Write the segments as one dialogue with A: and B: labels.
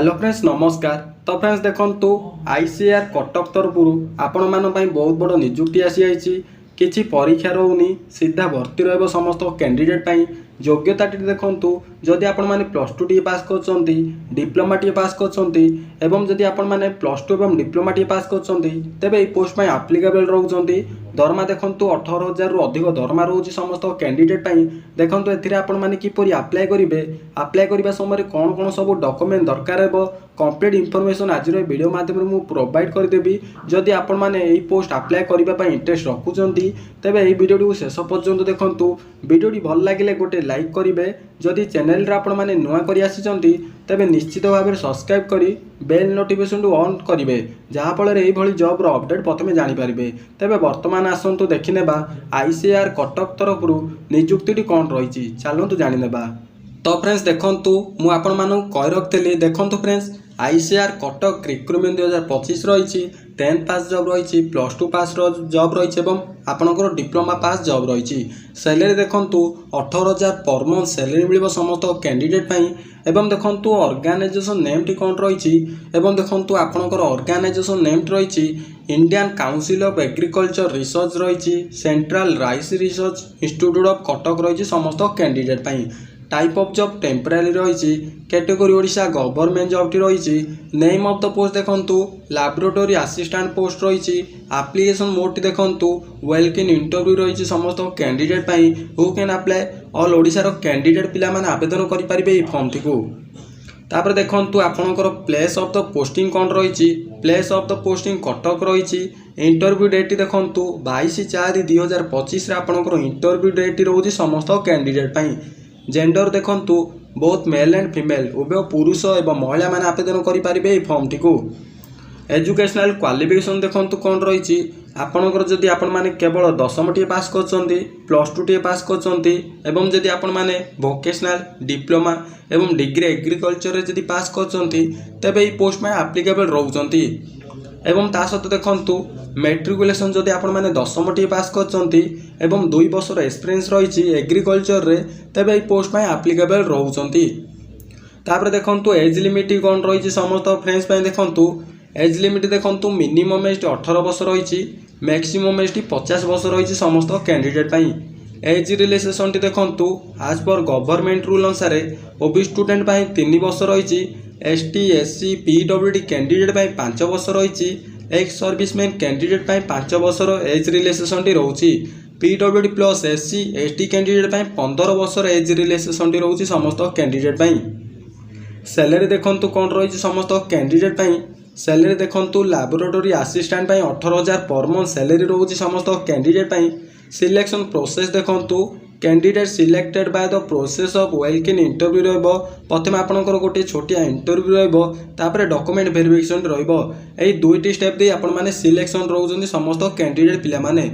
A: Hello friends नमस्कार। तो friends देखंतु आईसीआर कटक तरफरु आपण मान पई बहुत बड़ नियुक्ति आसी आइछि। किछि परीक्षा रहउनी सीधा भर्ती रहबो समस्त कैंडिडेट पई। योग्यताटी देखंतु जदि आपण माने +2 टी पास करछंती, डिप्लोमा टी पास करछंती एवं जदि आपण माने +2 एवं डिप्लोमा टी पास करछंती तेबे ए पोस्ट पई एप्लीकेबल रहउछंती। दरमा देखंतु 18,000 रु अधिक दरमा रहउछि समस्त कैंडिडेट पई। देखंतु एथिरे आपण माने किपरि अप्लाई करिवे, अप्लाई करिबा समय कोन कोन सब डॉक्यूमेंट दरकार हेबो कंप्लीट इनफॉरमेशन आज वीडियो माध्यम मु प्रोवाइड करदेवी। जदि आपण माने एई पोस्ट अप्लाई करिबा पई इंटरेस्ट रखुचंती तेबे एई वीडियो को शेष पर्यंत देखंतु। वीडियोटी भल लागिले गोटे लाइक करिवे। जदि चैनल रे आपण माने नुआ करि आसीचंती तेबे निश्चित भाव में सब्सक्राइब करी बेल नोटिफिकेशन ऑन करिवे, जहा फल रे एई भली जॉब रो अपडेट प्रथमे जानि परिबे। तेबे वर्तमान आसंतु देखिनेबा आईसीआर कटक तरफरु नियुक्तिटी कोन रहिछि, चलंतु जानि नेबा। तो फ्रेंड्स देखंतु मु आपण मानु कहि रखथली। देखंतु फ्रेंड्स आईसीआर कटक रिक्रुटमेंट 2025 रही 10th पास जॉब रही, +2 पास जॉब रही एवं आपणकर डिप्लोमा पास जॉब रही। सैलरी देखंतु 18,000 पर मंथ सैलरी मिलिबो समस्त कैंडिडेट पई। एवं देखंतु ऑर्गेनाइजेशन नेम टी कोन रही एवं देखंतु आपणकर ऑर्गेनाइजेशन नेम रही Indian council of agriculture research रही, central rice research institute of Cuttack रही समस्त कैंडिडेट पई। टाइप ऑफ जॉब टेम्पररी रही, कैटेगरी ओडिशा गवर्नमेंट जॉब टी रही। नेम ऑफ द पोस्ट देखंतु लैबोरेटरी असिस्टेंट पोस्ट रही। एप्लीकेशन मोड टी देखंतु वेलकम इंटरव्यू रही समस्त कैंडिडेट पई। Who can apply all Odisha रो कैंडिडेट पिला माने आवेदन करि परिबे ई फॉर्म टी को। तापर देखंतु आपनकर प्लेस ऑफ द पोस्टिंग कोन रही, place of the posting Cuttack रही। इंटरव्यू डेट देखंतु 22/4/2025 रे आपनकर इंटरव्यू डेट रहउछि समस्त कैंडिडेट पई। जेंडर देखंतु बोथ मेल एंड फीमेल उभय पुरुष एवं महिला माने आवेदन करि परिबे ई फॉर्म टी को। एजुकेशनल क्वालिफिकेशन देखंतु कोन रही, आपनकर जदि आपण माने केवल 10th टी पास करछंती, +2 टी पास करछंती एवं जदि आपण माने वोकेशनल डिप्लोमा एवं डिग्री एग्रीकल्चर रे जदि पास करछंती तबे ई पोस्ट में एप्लीकेबल रहउछंती। एवं ता सहित देखंतु मैट्रिकुलेशन जदि आपण माने 10th टी पास करछंती एवं 2 वर्षर एक्सपीरियंस रही एग्रीकल्चर रे तबे ई पोस्ट में एप्लीकेबल रहउछंती। तापर देखंतु एज लिमिट कोन रही समस्त फ्रेंड्स पय। देखंतु एज लिमिट देखंतु मिनिमम एज 18 वर्ष रही, मैक्सिमम एज 50 वर्ष रही समस्त कैंडिडेट पय। एज रिलैक्सेशन टी देखंतु आज पर गवर्नमेंट रूल अनुसार ओबी स्टूडेंट पय 3 वर्ष रही, एसटी एससी पीडब्ल्यूडी कैंडिडेट पय 5 वर्ष रही, एक्स सर्विसमैन कैंडिडेट पय 5 वर्षर एज रिलैक्सेशन टी रहउछि। PWD plus SC ST candidate पय 15 वर्षर एज रिलैक्सेशन टी रहउछि समस्त कैंडिडेट पय। सैलरी देखंतु कोन रही समस्त कैंडिडेट पय। सैलरी देखंतु लैबोरेटरी असिस्टेंट पय 18,000 पर मंथ सैलरी रहउछि समस्त कैंडिडेट पय। सिलेक्शन प्रोसेस देखंतु candidate selected by the process of welcome interview रहबो। प्रथम आपनकर गोटे छोटिया इंटरव्यू रहबो, तापर डॉक्यूमेंट वेरिफिकेशन रहबो। एई दुईटी स्टेप दे आपण माने सिलेक्शन रहउछन्ती समस्त कैंडिडेट पिला माने।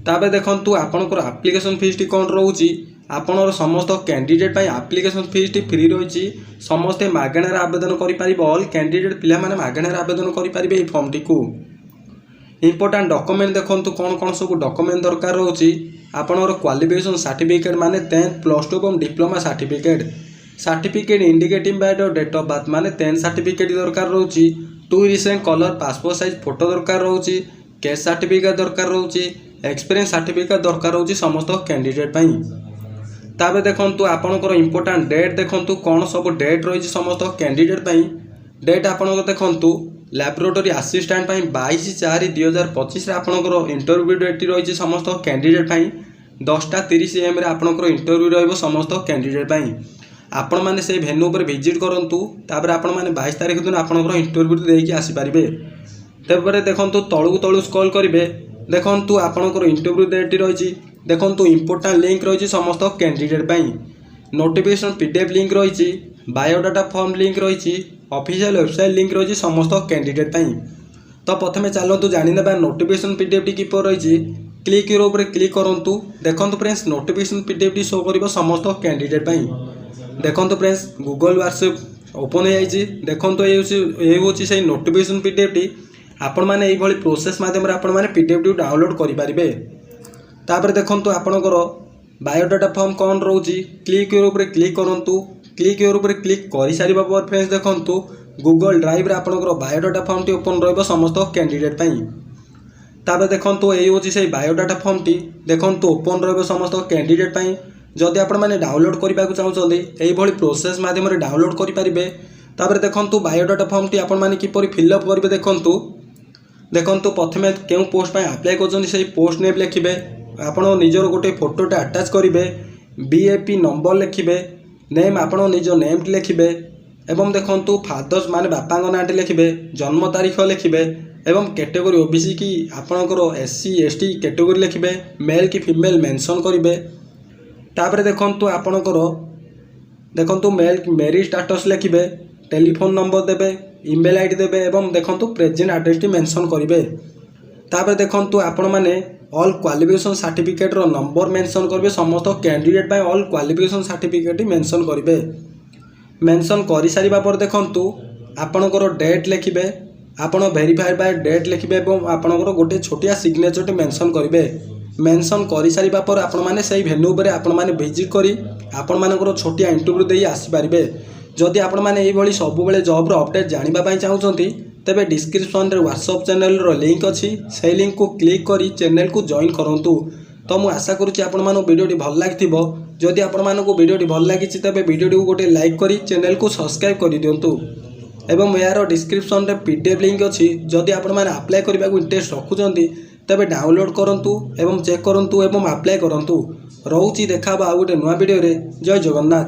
A: ताबे देखंतु आपनकर एप्लीकेशन फीस टी कोन रहउछि, आपनर समस्त कैंडिडेट पय एप्लीकेशन फीस टी फ्री रहिछि। समस्त मागणार आवेदन करि परिबो, ऑल कैंडिडेट पिला माने मागणार आवेदन करि परिबे ई फॉर्म टी को। इंपोर्टेंट डॉक्यूमेंट देखंतु कोन कोन सब डॉक्यूमेंट दरकार रहउछि। आपनर क्वालिफिकेशन सर्टिफिकेट माने 10th +2 एवं diploma certificate, certificate indicating by the date of birth माने 10th सर्टिफिकेट दरकार रहउछि। 2 recent colour passport size photo दरकार रहउछि। कैश सर्टिफिकेट दरकार रहउछि। एक्सपीरियंस सर्टिफिकेट दरकार रहउछि समस्त कैंडिडेट पय। ताबे देखंतु आपनकर इंपोर्टेंट डेट देखंतु कोन सब डेट रही समस्त कैंडिडेट पय। डेट आपनकर देखंतु लैबोरेटरी असिस्टेंट पय 22/4/2025 रे आपनकर इंटरव्यू डेट रही समस्त कैंडिडेट पय। 10:30 AM रे आपनकर इंटरव्यू रहइबो समस्त कैंडिडेट पय। आपण माने से वेन्यू पर विजिट करंतु, तापर आपण माने 22 तारिख दिन आपनकर इंटरव्यू देकी आसी परिबे। तबरे देखंतु तळु स्क्रॉल करिवे, देखंतु आपनकर इंटरव्यू डेट रही। देखंतु इंपोर्टेंट लिंक रही समस्त कैंडिडेट पय। नोटिफिकेशन पीडीएफ लिंक रही, बायोडाटा फॉर्म लिंक रही, ऑफिशियल वेबसाइट लिंक रही समस्त कैंडिडेट पय। तो प्रथमे चलंतु जानि नेबा नोटिफिकेशन पीडीएफ टी किपर रही। क्लिक यूरो ऊपर क्लिक करंतु। देखंतु फ्रेंड्स नोटिफिकेशन पीडीएफ टी शो करिवो समस्त कैंडिडेट पय। देखंतु फ्रेंड्स गूगल व्हाट्सएप ओपन हो जाइछि। देखंतु ए होछि से नोटिफिकेशन पीडीएफ टी। आपण माने एई भली प्रोसेस माध्यम रे आपण माने पीडीएफ टी डाउनलोड करि परिबे। तापर देखंतु आपनकर बायोडाटा फॉर्म कौन रोची क्लिक ऊपर क्लिक करंतु क्लिक योर ऊपर क्लिक कर सारा पर फ्रेंड्स देखो गूगल ड्राइव रे आपनकर बायोडाटा फॉर्म टी ओपन रहिबो समस्त कैंडिडेट पई। ताबे देखो ये होची से बायोडाटा फॉर्म टी देखो ओपन रहिबो समस्त कैंडिडेट पई। जदि आपण माने डाउनलोड करबा को चाहउछन्ती एई भली प्रोसेस माध्यम रे डाउनलोड करि परिबे। ताबे देखो बायोडाटा फॉर्म टी आपण माने किपरि फिलअप करबे देखो प्रथमे केउ पोस्ट पई अप्लाई करछन्ती सेई पोस्ट नेम लिखिबे। आपण निजर गोटे फोटोटे अटैच करिवे, बीएपी नंबर लिखिबे, नेम आपण निज नेम लिखिबे एवं देखो फादर्स माने बापांग नाटी लिखिबे, जन्म तारीख लिखिबे एवं कैटेगरी ओबीसी की आपणकर एससी एसटी कैटेगरी लिखिबे, मेल कि फीमेल मेंशन करिवे। तापर देखो आपणकर मेल मेरिट स्टेटस लिखिबे, टेलीफोन नंबर देबे, ईमेल आईडी देबे एवं देखो प्रेजेंट एड्रेस टी मेंशन करिवे। तापर देखो आपण माने ऑल क्वालिफिकेशन सर्टिफिकेट रो नंबर मेंशन करिवे। समस्त candidate by all qualification certificate mention करिवे। मेंशन करि सारिबा पर देखो आपणकर डेट लिखिबे, आपण वेरीफाइड बाय डेट लिखिबे एवं आपणकर गोटे छोटिया सिग्नेचर टी मेंशन करिवे। मेंशन करि सारिबा पर आपण माने सेही वेन्यू पर आपण माने विजिट करी आपण मानकर छोटिया इंटरव्यू देई आसी पारिबे। जदि आपण माने एई भली सब बेले जॉब रो अपडेट जानिबा पई चाहुचंती तेबे डिस्क्रिप्शन रे व्हाट्सएप चैनल रो लिंक अछि, से लिंक को क्लिक करी चैनल को जॉइन करंतु। तो मु आशा करूची आपण मानको वीडियोटी भल लागिथिबो। जदि आपण मानको वीडियोटी भल लागिछि तेबे वीडियोटी को गोटे लाइक करी चैनल को सब्सक्राइब करि दियंतु एवं यार डिस्क्रिप्शन रे पीडीएफ लिंक अछि। जदि आपण माने अप्लाई करबा को इंटरेस्ट रखुचंती तेबे डाउनलोड करंतु एवं चेक करंतु एवं अप्लाई करंतु। रहउची देखाबा आ गोटे नुवा वीडियो रे। जय जगन्नाथ।